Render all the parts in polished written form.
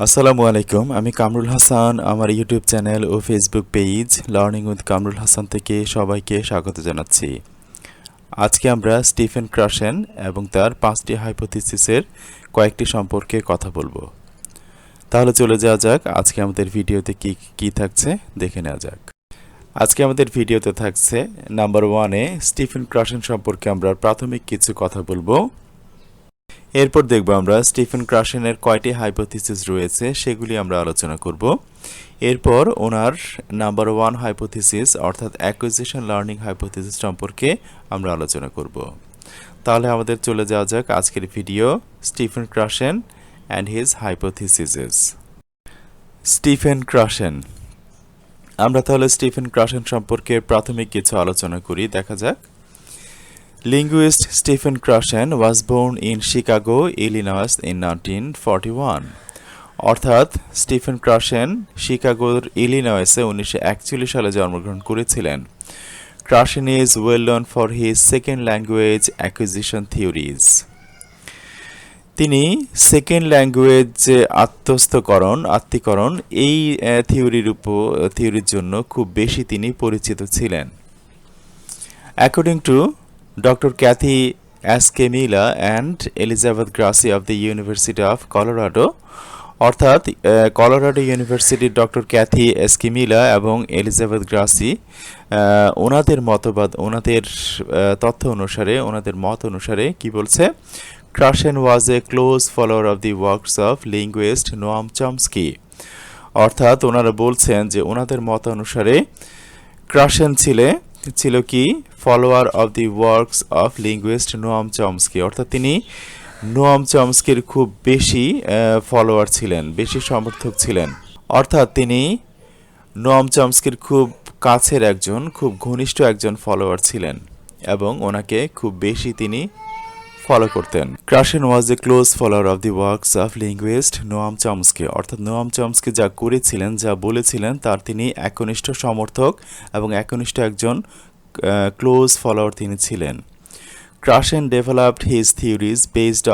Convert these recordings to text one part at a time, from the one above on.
আসসালামু আলাইকুম। আমি কামরুল হাসান। আমার ইউটিউব চ্যানেল ও Facebook page learning with Kamrul Hasan থেকে সবাইকে স্বাগত জানাচ্ছি। আজকে আমরা স্টিফেন ক্রাশেন এবং তার 5টি হাইপোথিসিসের কয়েকটি সম্পর্কে কথা বলবো। তাহলে চলে যাওয়া যাক আজকে আমাদের ভিডিওতে কি থাকছে দেখে নেওয়া যাক। আজকে আমাদের ভিডিওতে থাকছে নাম্বার 1-এ স্টিফেন ক্রাশেন সম্পর্কে আমরা প্রাথমিক কিছু কথা বলবো। এরপর দেখব আমরা স্টিফেন ক্রাশেনের কয়টি হাইপোথিসিস রয়েছে সেগুলি আমরা আলোচনা করব। এরপর ওনার নাম্বার 1 হাইপোথিসিস অর্থাৎ অ্যাকুইজিশন লার্নিং হাইপোথিসিস সম্পর্কে আমরা আলোচনা করব। তাহলে আমাদের চলে যাওয়া যাক আজকের video Stephen Krashen and his hypotheses. Stephen Krashen, আমরা তাহলে স্টিফেন ক্রাশেন সম্পর্কে প্রাথমিক কিছু আলোচনা করি। দেখা যাক। Linguist Stephen Krashen was born in Chicago, Illinois in 1941. অর্থাৎ স্টিফেন ক্রাশেন শিকাগোর ইলিনয়েসে 1941 সালে জন্মগ্রহণ করেছিলেন। Krashen is well known for his second language acquisition theories. তিনি সেকেন্ড ল্যাঙ্গুয়েজ আত্মীকরণ এই থিওরির জন্য খুব বেশি তিনি পরিচিত ছিলেন। According to Dr. Kathy Escamilla and Elizabeth Grassi of the University of Colorado, অর্থাৎ কলোরাডো ইউনিভার্সিটির ডক্টর ক্যাথি এসকিমিলা এবং এলিজাবেথ গ্রাসি ওনাদের তথ্য অনুসারে, ওনাদের মত অনুসারে কি বলছে? Krashen was a close follower of the works of linguist Noam Chomsky. অর্থাৎ ওনারা বলছেন যে ওনাদের মত অনুসারে ক্রাশেন ছিল কি follower of the works of linguist Noam Chomsky. অর্থাৎ তিনি নোয়াম চমস্কির খুব বেশি ফলোয়ার ছিলেন, বেশি সমর্থক ছিলেন। অর্থাৎ তিনি নোয়াম চমস্কির খুব কাছের একজন, খুব ঘনিষ্ঠ একজন ফলোয়ার ছিলেন এবং ওনাকে খুব বেশি তিনি ফলো করতেন। Krashen was a close follower of the works of linguist Noam Chomsky. অর্থাৎ নোয়াম চমস্কি যা করেছিলেন, যা বলেছিলেন তার তিনি একনিষ্ঠ সমর্থক এবং একনিষ্ঠ একজন ক্লোজ ফলোয়ার তিনি ছিলেন। Krashen developed his theories based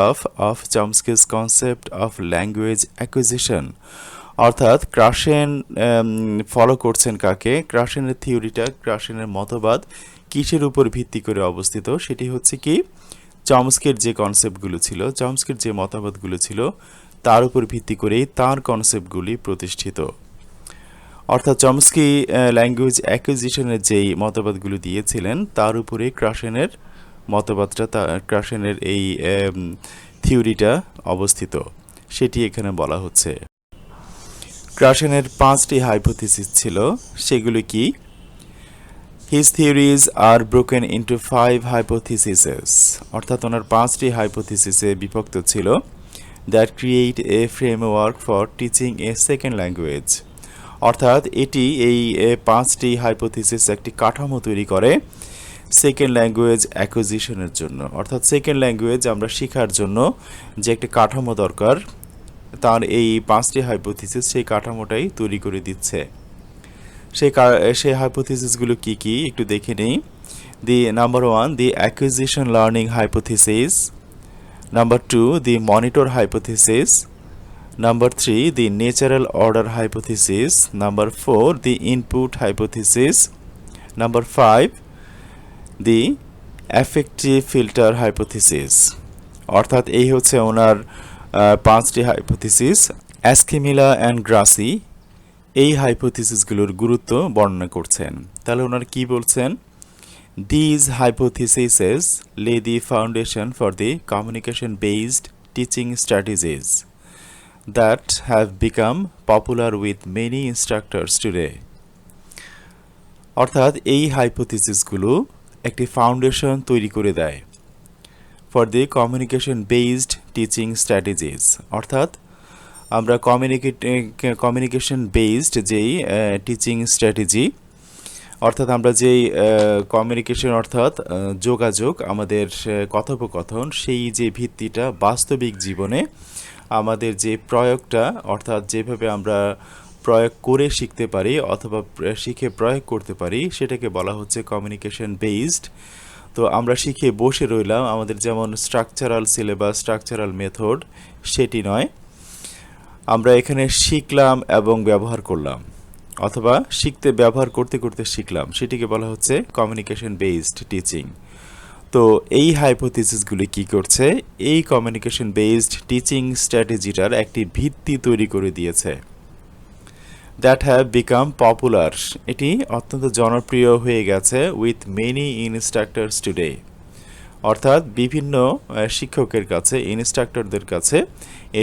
of Chomsky's concept of language acquisition. অর্থাৎ ক্রাশেন ফলো করছেন কাকে? ক্রাশেনের থিওরিটা, ক্রাশেনের মতবাদ কিসের উপর ভিত্তি করে অবস্থিত? সেটি হচ্ছে কি চমস্কির যে কনসেপ্টগুলো ছিল, চমস্কির যে মতবাদগুলো ছিল তার উপর ভিত্তি করেই তার কনসেপ্টগুলি প্রতিষ্ঠিত। অর্থাৎ চমস্কি ল্যাঙ্গুয়েজ অ্যাকুইজিশনের যেই মতবাদগুলো দিয়েছিলেন তার উপরে ক্রাশেনের মতবাদটা, ক্রাশেনের এই থিওরিটা অবস্থিত, সেটি এখানে বলা হচ্ছে। ক্রাশেনের 5টি হাইপোথিসিস ছিল, সেগুলি কি? His theories are broken into 5 hypotheses. অর্থাৎ ওনার 5টি হাইপোথিসিসে বিভক্ত ছিল। That create a framework for teaching a second language. অর্থাৎ এটি এই 5টি হাইপোথিসিস একটি কাঠামো তৈরি করে সেকেন্ড ল্যাঙ্গুয়েজ অ্যাকুইজিশনের জন্য। অর্থাৎ সেকেন্ড ল্যাঙ্গুয়েজ আমরা শেখার জন্য যে একটি কাঠামো দরকার, তার এই 5টি হাইপোথিসিস সেই কাঠামোটাই তৈরি করে দিচ্ছে। সেই হাইপোথিসিসগুলো কি কি একটু দেখে নেই। The number 1, the acquisition learning hypothesis. Number 2, the monitor hypothesis. Number 3, the natural order hypothesis. Number 4, the input hypothesis. Number 5, the affective filter hypothesis. অর্থাৎ এই হচ্ছে ওনার 5টি হাইপোথিসিস। অ্যাসকিমিলা অ্যান্ড গ্রাসি এই হাইপোথিসিসগুলোর গুরুত্ব বর্ণনা করছেন। তাহলে ওনারা কি বলছেন? These hypotheses lay the foundation for the communication-based teaching strategies that have become popular with many instructors today. অর্থাৎ এই হাইপোথিসিসগুলো একটি ফাউন্ডেশন তৈরি করে দেয় for the communication-based teaching strategies. অর্থাৎ আমরা কমিউনিকেশন বেসড যেই টিচিং স্ট্র্যাটেজি, অর্থাৎ আমরা যেই কমিউনিকেশন অর্থাৎ যোগাযোগ, আমাদের কথোপকথন, সেই যে ভিত্তিটা বাস্তবিক জীবনে আমাদের যে প্রয়োগটা, অর্থাৎ যেভাবে আমরা প্রয়োগ করে শিখতে পারি অথবা শিখে প্রয়োগ করতে পারি, সেটাকে বলা হচ্ছে কমিউনিকেশন বেসড। তো আমরা শিখে বসে রইলাম, আমাদের যেমন স্ট্রাকচারাল সিলেবাস, স্ট্রাকচারাল মেথড, সেটি নয়। আমরা এখানে শিখলাম এবং ব্যবহার করলাম, অথবা শিখতে ব্যবহার করতে করতে শিখলাম, সেটিকে বলা হচ্ছে কমিউনিকেশন বেসড টিচিং। তো এই হাইপোথিসিসগুলি কি করছে, এই কমিউনিকেশন বেসড টিচিং স্ট্র্যাটেজিটার একটি ভিত্তি তৈরি করে দিয়েছে, দ্যাট হ্যাভ বিকাম পপুলার, এটি অত্যন্ত জনপ্রিয় হয়ে গেছে উইথ মেনি ইনস্ট্রাক্টরস টুডে, অর্থাৎ বিভিন্ন শিক্ষকের কাছে, ইনস্ট্রাক্টরদের কাছে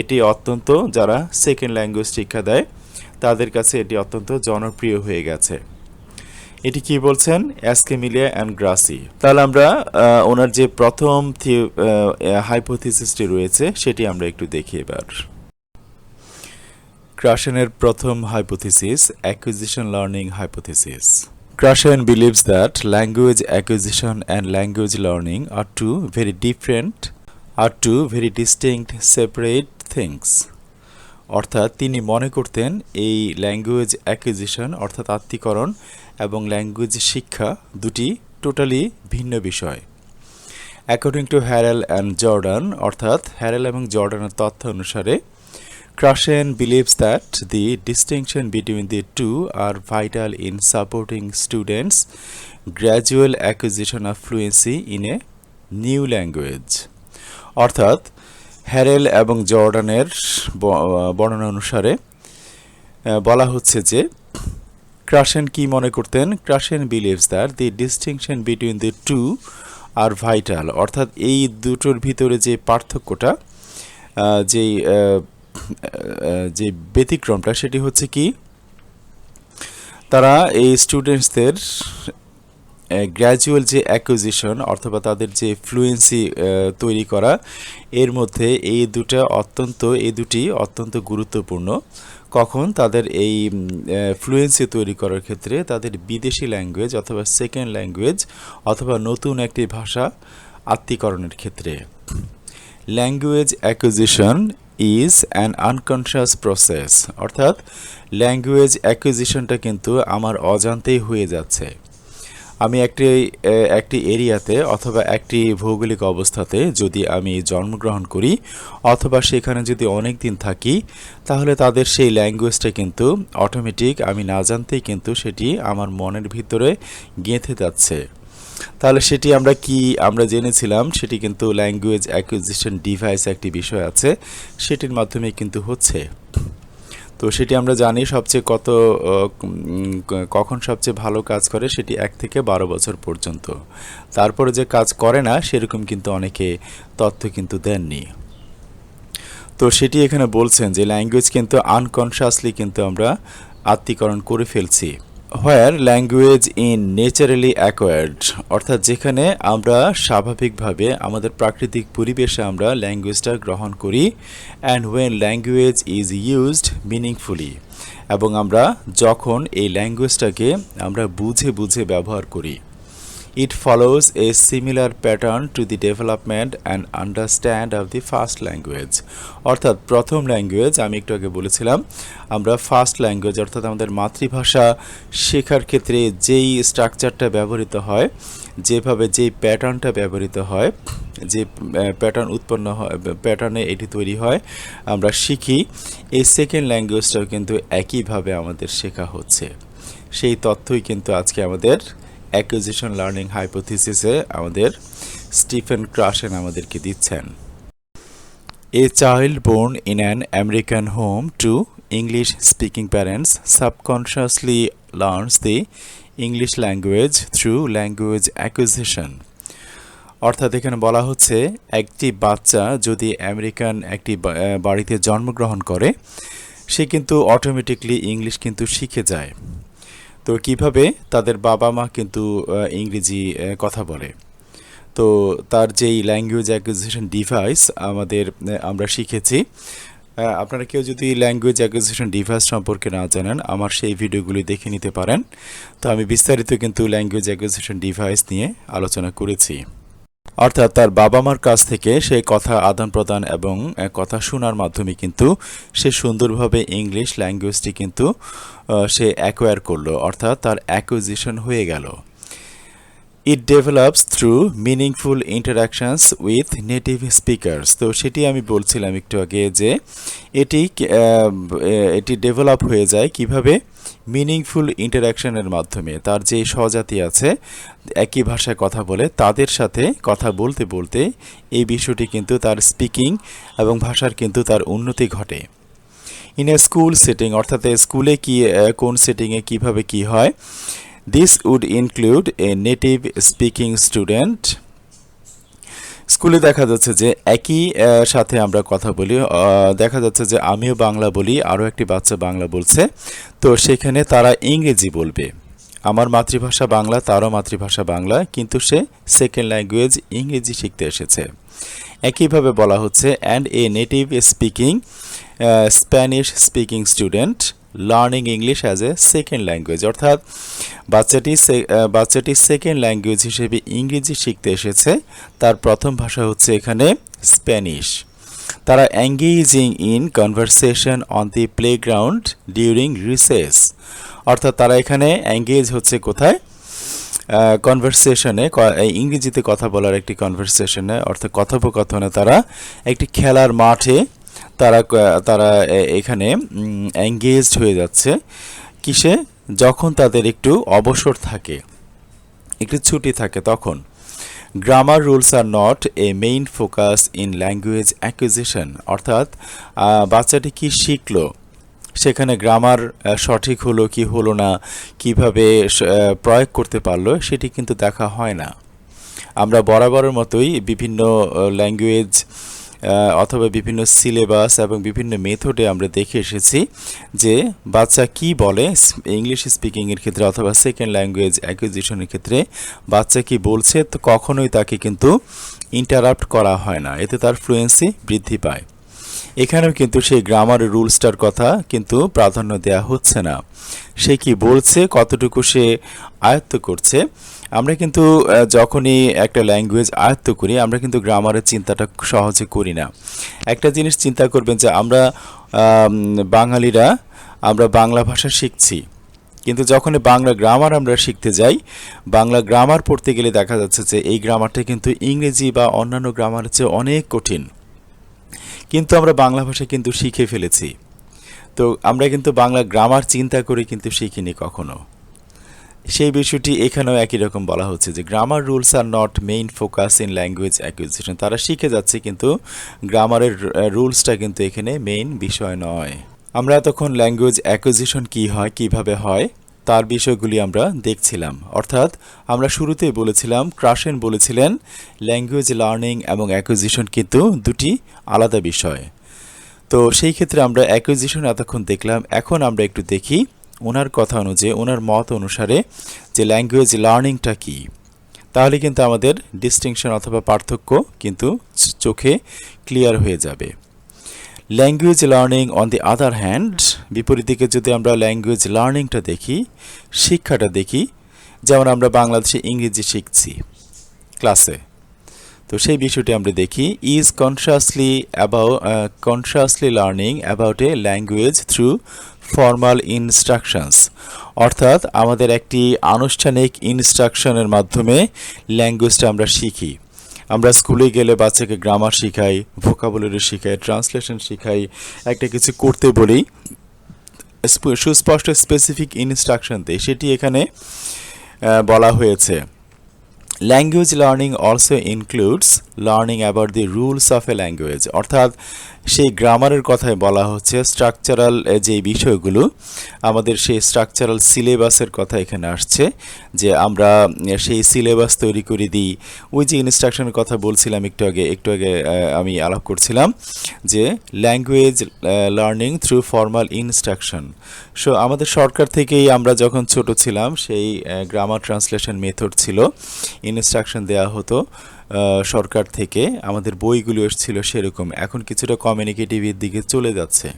এটি অত্যন্ত, যারা সেকেন্ড ল্যাঙ্গুয়েজ শিক্ষা দেয় তাদের কাছে এটি অত্যন্ত জনপ্রিয় হয়ে গেছে। এটি কি বলছেন, অ্যাসকেমিলিয়া অ্যান্ড গ্রাসি। তাহলে আমরা ওনার যে প্রথম হাইপোথিসিসটি রয়েছে সেটি আমরা একটু দেখি এবার। ক্রাশেনের প্রথম hypothesis, acquisition learning hypothesis. Krashen believes that language acquisition and language learning are two very distinct separate things. অর্থাৎ তিনি মনে করতেন এই ল্যাঙ্গুয়েজ অ্যাকুইজিশন অর্থাৎ আত্মীকরণ এবং ল্যাঙ্গুয়েজ শিক্ষা দুটি টোটালি ভিন্ন বিষয়। অ্যাকর্ডিং টু হ্যারেল অ্যান্ড জর্ডান, অর্থাৎ হ্যারেল এবং জর্ডানের তথ্য অনুসারে Krashen believes that the distinction between the two are vital in supporting students' gradual acquisition of fluency in a new language. অর্থাৎ হ্যারেল এবং জর্ডানের বর্ণনা অনুসারে বলা হচ্ছে যে ক্রাশেন কি মনে করতেন, Krashen believes that the distinction between the two are vital, অর্থাৎ এই দুটোর ভিতরে যে পার্থক্যটা, যে ব্যতিক্রমটা, সেটি হচ্ছে কি, তারা এই স্টুডেন্টসদের গ্র্যাজুয়াল যে অ্যাকুইজিশন অথবা তাদের যে ফ্লুয়েন্সি তৈরি করা, এর মধ্যে এই দুটি অত্যন্ত গুরুত্বপূর্ণ। কখন তাদের এই ফ্লুয়েন্সি তৈরি করার ক্ষেত্রে তাদের বিদেশি ল্যাঙ্গুয়েজ অথবা সেকেন্ড ল্যাঙ্গুয়েজ অথবা নতুন একটি ভাষা আত্মীকরণের ক্ষেত্রে। Language acquisition is an unconscious process, অর্থাৎ ল্যাঙ্গুয়েজ অ্যাকুইজিশনটা কিন্তু আমার অজান্তেই হয়ে যাচ্ছে। আমি একটি এরিয়াতে অথবা একটি ভৌগোলিক অবস্থাতে যদি আমি জন্মগ্রহণ করি অথবা সেখানে যদি অনেক দিন থাকি, তাহলে তাদের সেই ল্যাঙ্গুয়েজটা কিন্তু অটোমেটিক, আমি না জানতেই কিন্তু সেটি আমার মনের ভিতরে গেঁথে যাচ্ছে। তাহলে সেটি আমরা জেনেছিলাম, সেটি কিন্তু ল্যাঙ্গুয়েজ অ্যাকুইজিশন ডিভাইস একটি বিষয় আছে, সেটির মাধ্যমে কিন্তু হচ্ছে। তো সেটি আমরা জানি কখন সবচেয়ে ভালো কাজ করে, সেটি 1 থেকে 12 বছর পর্যন্ত। তারপরে যে কাজ করে না সেরকম কিন্তু অনেকে তথ্য কিন্তু দেননি। তো সেটি এখানে বলছেন যে ল্যাঙ্গুয়েজ কিন্তু আনকনশাসলি কিন্তু আমরা আত্মীকরণ করে ফেলছি। হোয়ার ল্যাঙ্গুয়েজ ইন নেচারালি অ্যাকোয়ার্ড, অর্থাৎ যেখানে আমরা স্বাভাবিকভাবে আমাদের প্রাকৃতিক পরিবেশে আমরা ল্যাঙ্গুয়েজটা গ্রহণ করি, and when language is used meaningfully, এবং আমরা যখন এই ল্যাঙ্গুয়েজটাকে আমরা বুঝে ব্যবহার করি। It follows a similar pattern to the development and understand of the first language, অর্থাৎ প্রথম ল্যাঙ্গুয়েজ, আমি একটু আগে বলেছিলাম, আমরা ফার্স্ট ল্যাঙ্গুয়েজ অর্থাৎ আমাদের মাতৃভাষা শেখার ক্ষেত্রে যেই স্ট্রাকচারটা ব্যবহৃত হয়, যেই প্যাটার্নটা ব্যবহৃত হয়, যে প্যাটার্ন উৎপন্ন হয়, প্যাটার্নে এটি তৈরি হয়, আমরা শিখি, এই সেকেন্ড ল্যাঙ্গুয়েজটাও কিন্তু একইভাবে আমাদের শেখা হচ্ছে। সেই তথ্যই কিন্তু আজকে আমাদের অ্যাকুইজিশন লার্নিং হাইপোথিসিসে আমাদের স্টিফেন ক্রাশেন আমাদেরকে দিচ্ছেন। A child born in an American home to English speaking parents subconsciously learns the English language through language acquisition, অর্থাৎ এখানে বলা হচ্ছে একটি বাচ্চা যদি আমেরিকান একটি বাড়িতে জন্মগ্রহণ করে, সে কিন্তু অটোমেটিকলি ইংলিশ কিন্তু শিখে যায়। তো কিভাবে, তাদের বাবা মা কিন্তু ইংরেজি কথা বলে, তো তার যেই ল্যাঙ্গুয়েজ অ্যাকুইজিশন ডিভাইস আমরা শিখেছি। আপনারা কেউ যদি ল্যাঙ্গুয়েজ অ্যাকুইজিশন ডিভাইস সম্পর্কে না জানেন, আমার সেই ভিডিওগুলি দেখে নিতে পারেন। তো আমি বিস্তারিত কিন্তু ল্যাঙ্গুয়েজ অ্যাকুইজিশন ডিভাইস নিয়ে আলোচনা করেছি। অর্থাৎ তার বাবা মার কাছ থেকে সে কথা আদান প্রদান এবং কথা শোনার মাধ্যমে কিন্তু সে সুন্দরভাবে ইংলিশ ল্যাঙ্গুয়েজটি কিন্তু সে অ্যাকোয়ার করলো, অর্থাৎ তার অ্যাকুইজিশন হয়ে গেল। It develops through meaningful interactions with native speakers. তো সেটি আমি বলছিলাম একটু আগে যে এটি এটি ডেভেলপ হয়ে যায় কিভাবে, মিনিংফুল ইন্টারাকশনের মাধ্যমে। তার যে স্বজাতি আছে একই ভাষায় কথা বলে তাদের সাথে কথা বলতে বলতে এই বিষয়টি কিন্তু তার স্পিকিং এবং ভাষার কিন্তু তার উন্নতি ঘটে। ইন এ স্কুল সেটিং, অর্থাৎ স্কুলে কি কোন সেটিংয়ে কিভাবে কি হয়, this would include a native speaking student. স্কুলে দেখা যাচ্ছে যে একই সাথে আমরা কথা বলি, দেখা যাচ্ছে যে আমিও বাংলা বলি, আরও একটি বাচ্চা বাংলা বলছে, তো সেখানে তারা ইংরেজি বলবে। আমার মাতৃভাষা বাংলা, তারও মাতৃভাষা বাংলা, কিন্তু সে সেকেন্ড ল্যাঙ্গুয়েজ ইংরেজি শিখতে এসেছে। একইভাবে বলা হচ্ছে and a native speaking Spanish speaking student learning English as a second language, অর্থাৎ বাচ্চাটি সেকেন্ড ল্যাঙ্গুয়েজ হিসেবে ইংরেজি শিখতে এসেছে, তার প্রথম ভাষা হচ্ছে এখানে স্প্যানিশ। তারা engaging in conversation on the playground during recess, অর্থাৎ তারা এখানে এঙ্গেজ হচ্ছে কোথায়, কনভারসেশনে, ইংরেজিতে কথা বলার একটি কনভারসেশনে, অর্থাৎ কথোপকথনে তারা একটি খেলার মাঠে তারা তারা এখানে এঙ্গেজড হয়ে যাচ্ছে। কিসে? যখন তাদের একটু অবসর থাকে, একটু ছুটি থাকে তখন। Grammar rules are not a main focus in language acquisition, অর্থাৎ বাচ্চাটি কি শিখলো, সেখানে গ্রামার সঠিক হলো কি হলো না, কিভাবে প্রয়োগ করতে পারলো, সেটি কিন্তু দেখা হয় না। আমরা বরাবরের মতোই বিভিন্ন ল্যাঙ্গুয়েজ অথবা বিভিন্ন সিলেবাস এবং বিভিন্ন মেথডে আমরা দেখে এসেছি যে বাচ্চা কি বলে ইংলিশ স্পিকিংয়ের ক্ষেত্রে অথবা সেকেন্ড ল্যাঙ্গুয়েজ অ্যাকুইজিশনের ক্ষেত্রে বাচ্চা কি বলছে, তো কখনোই তাকে কিন্তু ইন্টারাপ্ট করা হয় না, এতে তার ফ্লুয়েন্সি বৃদ্ধি পায়। এখানেও কিন্তু সেই গ্রামার রুলসটার কথা কিন্তু প্রাধান্য দেওয়া হচ্ছে না। সে কি বলছে, কতটুকু সে আয়ত্ত করছে। আমরা কিন্তু যখনই একটা ল্যাঙ্গুয়েজ আয়ত্ত করি আমরা কিন্তু গ্রামারের চিন্তাটা সহজে করি না। একটা জিনিস চিন্তা করবেন যে আমরা বাঙালিরা আমরা বাংলা ভাষা শিখছি, কিন্তু যখন বাংলা গ্রামার আমরা শিখতে যাই, বাংলা গ্রামার পড়তে গেলে দেখা যাচ্ছে যে এই গ্রামারটা কিন্তু ইংরেজি বা অন্যান্য গ্রামারের চেয়ে অনেক কঠিন, কিন্তু আমরা বাংলা ভাষা কিন্তু শিখে ফেলেছি। তো আমরা কিন্তু বাংলা গ্রামার চিন্তা করে কিন্তু শিখিনি কখনো। সেই বিষয়টি এখানেও একই রকম বলা হচ্ছে যে grammar rules are not main focus in language acquisition. তারা শিখে যাচ্ছে কিন্তু গ্রামারের রুলসটা কিন্তু এখানে মেইন বিষয় নয়। আমরা এতক্ষণ ল্যাঙ্গুয়েজ অ্যাকুইজিশন কী হয়, কিভাবে হয়, তার বিষয়গুলি আমরা দেখছিলাম। অর্থাৎ আমরা শুরুতেই বলেছিলাম, ক্রাশেন বলেছিলেন ল্যাঙ্গুয়েজ লার্নিং এবং অ্যাকুইজিশন কিন্তু দুটি আলাদা বিষয়। তো সেই ক্ষেত্রে আমরা অ্যাকুইজিশন এতক্ষণ দেখলাম, এখন আমরা একটু দেখি ওনার কথা অনুযায়ী, ওনার মত অনুসারে যে ল্যাঙ্গুয়েজ লার্নিংটা কী। তাহলে কিন্তু আমাদের ডিস্টিংশন অথবা পার্থক্য কিন্তু চোখে ক্লিয়ার হয়ে যাবে। Language learning on the other hand, বিপরীত দিকে যদি আমরা ল্যাঙ্গুয়েজ লার্নিংটা দেখি, শিক্ষাটা দেখি, যেমন আমরা বাংলাদেশে ইংরেজি শিখছি ক্লাসে, তো সেই বিষয়টি আমরা দেখি। Is consciously learning about a language through formal instructions, অর্থাৎ আমাদের একটি আনুষ্ঠানিক ইনস্ট্রাকশনের মাধ্যমে ল্যাঙ্গুয়েজটা আমরা শিখি। আমরা স্কুলে গেলে বাচ্চাকে গ্রামার শিখাই, ভোকাবুলারি শিখাই, ট্রান্সলেশন শিখাই, একটা কিছু করতে বলি, সুস্পষ্ট স্পেসিফিক ইনস্ট্রাকশন দেয়, সেটি এখানে বলা হয়েছে। Language learning also includes learning about the rules of A language, অর্থাৎ সেই গ্রামারের কথায় বলা হচ্ছে স্ট্রাকচারাল যে বিষয়গুলো, আমাদের সেই স্ট্রাকচারাল সিলেবাসের কথা এখানে আসছে, যে আমরা সেই সিলেবাস তৈরি করে দিই। ওই যে ইনস্ট্রাকশনের কথা বলছিলাম একটু আগে আমি আলাপ করছিলাম যে language learning through formal instruction. So আমাদের সরকার থেকেই আমরা যখন ছোট ছিলাম সেই গ্রামার ট্রান্সলেশন মেথড ছিল, ইনস্ট্রাকশন দেওয়া হতো সরকার থেকে, আমাদের বইগুলো এসেছিল সেরকম। এখন কিছুটা কমিউনিকেটিভের দিকে চলে যাচ্ছে।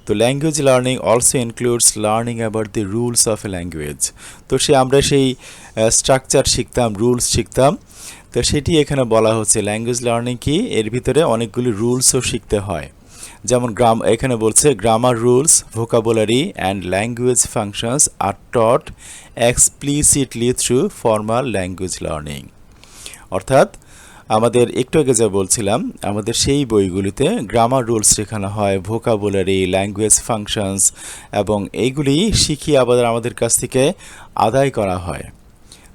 তো language learning also includes learning about the rules of A language. তো আমরা সেই স্ট্রাকচার শিখতাম, রুলস শিখতাম। তো সেটি এখানে বলা হচ্ছে ল্যাঙ্গুয়েজ লার্নিং কি, এর ভিতরে অনেকগুলি রুলসও শিখতে হয়। যেমন এখানে বলছে grammar rules vocabulary and language functions আর taught explicitly through formal language learning. অর্থাৎ আমাদের একটু আগে যা বলছিলাম, আমাদের সেই বইগুলিতে গ্রামার রুলস শেখানো হয়, ভোকাবুলারি, ল্যাঙ্গুয়েজ ফাংশনস, এবং এইগুলি শিখিয়ে আবার আমাদের কাছ থেকে আদায় করা হয়।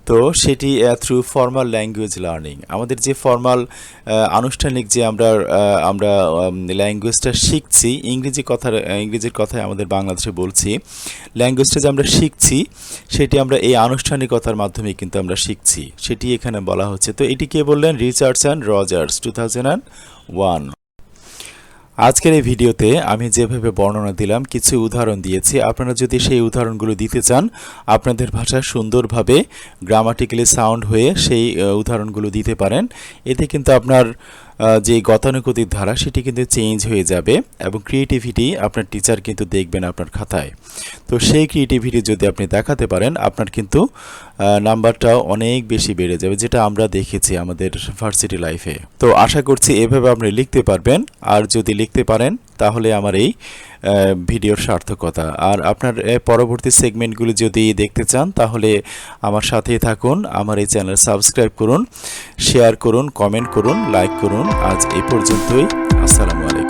তো সেটি থ্রু ফর্মাল ল্যাঙ্গুয়েজ লার্নিং, আমাদের যে ফর্মাল আনুষ্ঠানিক যে আমরা ল্যাঙ্গুয়েজটা শিখছি, ইংরেজির কথায় আমাদের বাংলাদেশে বলছি, ল্যাঙ্গুয়েজটা যে আমরা শিখছি সেটি আমরা এই আনুষ্ঠানিকতার মাধ্যমে কিন্তু আমরা শিখছি, সেটি এখানে বলা হচ্ছে। তো এটি কে বললেন? Richardson Rogers, 2001। আজকের এই ভিডিওতে আমি যেভাবে বর্ণনা দিলাম, কিছু উদাহরণ দিয়েছি। আপনারা যদি সেই উদাহরণগুলো দিতে চান, আপনাদের ভাষায় সুন্দরভাবে গ্রামাটিক্যালি সাউন্ড হয়ে সেই উদাহরণগুলো দিতে পারেন। এতে কিন্তু আপনার যে গতানুগতিক ধারা সেটি কিন্তু চেঞ্জ হয়ে যাবে, এবং ক্রিয়েটিভিটি আপনার টিচার কিন্তু দেখবেন আপনার খাতায়। তো সেই ক্রিয়েটিভিটি যদি আপনি দেখাতে পারেন, আপনার কিন্তু নাম্বারটাও অনেক বেশি বেড়ে যাবে, যেটা আমরা দেখেছি আমাদের ভার্সিটি লাইফে। তো আশা করছি এভাবে আপনি লিখতে পারবেন, আর যদি লিখতে পারেন তাহলে আমার এই ভিডিওর সার্থকতা। আর আপনার পরবর্তী সেগমেন্টগুলি যদি দেখতে চান তাহলে আমার সাথেই থাকুন, আমার এই চ্যানেল সাবস্ক্রাইব করুন, শেয়ার করুন, কমেন্ট করুন, লাইক করুন। আজ এই পর্যন্তই। আসসালামু আলাইকুম।